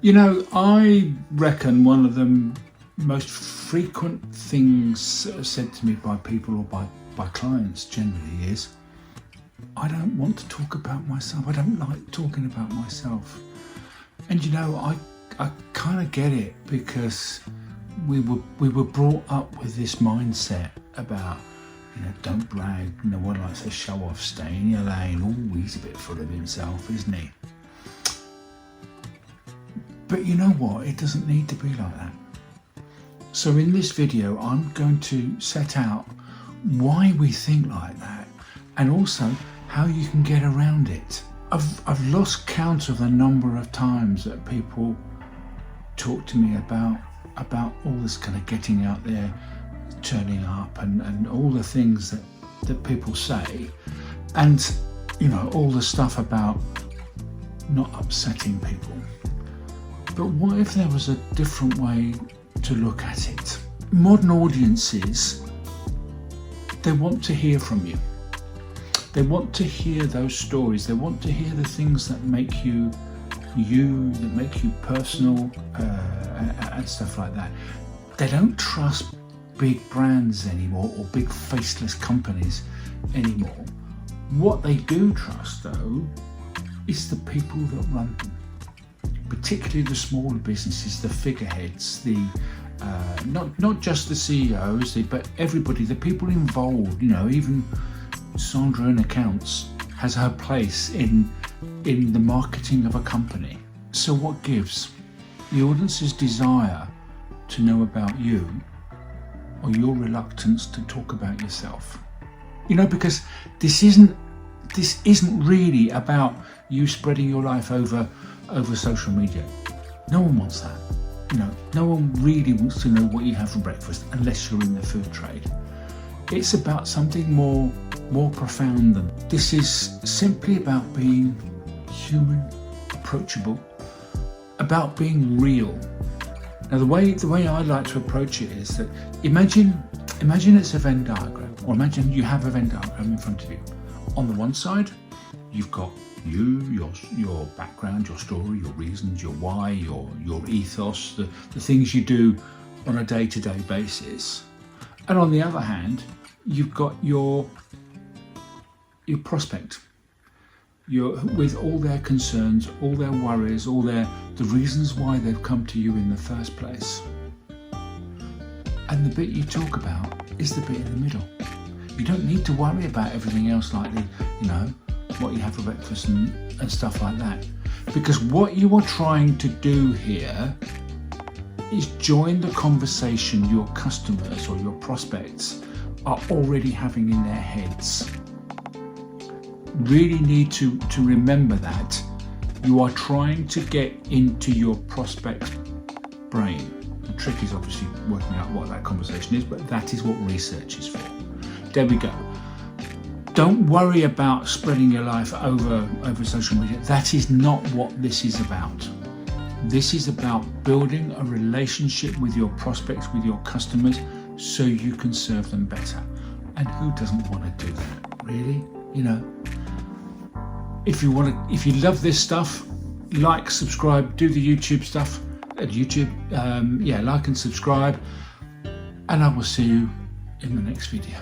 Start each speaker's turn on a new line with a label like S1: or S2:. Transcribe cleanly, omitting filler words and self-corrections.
S1: You know, I reckon one of the most frequent things said to me by people or by clients generally is, I don't want to talk about myself. I don't like talking about myself. And you know, I kind of get it, because we were brought up with this mindset about, you know, don't brag, you know, one likes to show off, stay in your lane. Oh, he's a bit full of himself, isn't he? But you know what? It doesn't need to be like that. So in this video, I'm going to set out why we think like that, and also how you can get around it. I've lost count of the number of times that people talk to me about all this kind of getting out there, turning up, and all the things that people say, and you know, all the stuff about not upsetting people. But what if there was a different way to look at it? Modern audiences, they want to hear from you. They want to hear those stories. They want to hear the things that make you, that make you personal, and stuff like that. They don't trust big brands anymore, or big faceless companies anymore. What they do trust, though, is the people that run them. Particularly the smaller businesses, the figureheads, the not just the CEOs, but everybody, the people involved. You know, even Sandra in accounts has her place in the marketing of a company. So what gives? The audience's desire to know about you, or your reluctance to talk about yourself. You know, because this isn't really about you spreading your life over social media. No one wants that. You know, no one really wants to know what you have for breakfast unless you're in the food trade. It's about something more profound than this. Is simply about being human, approachable, about being real. Now the way I like to approach it is that imagine it's a Venn diagram, or imagine you have a Venn diagram in front of you. On the one side, you've got you, your background, your story, your reasons, your why, your ethos, the things you do on a day-to-day basis. And on the other hand, you've got your prospect, with all their concerns, all their worries, the reasons why they've come to you in the first place. And the bit you talk about is the bit in the middle. You don't need to worry about everything else, like what you have for breakfast and stuff like that. Because what you are trying to do here is join the conversation your customers or your prospects are already having in their heads. Really need to remember that you are trying to get into your prospect's brain. The trick is obviously working out what that conversation is, but that is what research is for. There we go. Don't worry about spreading your life over social media. That is not what this is about. This is about building a relationship with your prospects, with your customers, so you can serve them better. And who doesn't want to do that, really? You know, if you love this stuff, like, subscribe, do the YouTube stuff at YouTube. Like and subscribe, and I will see you in the next video.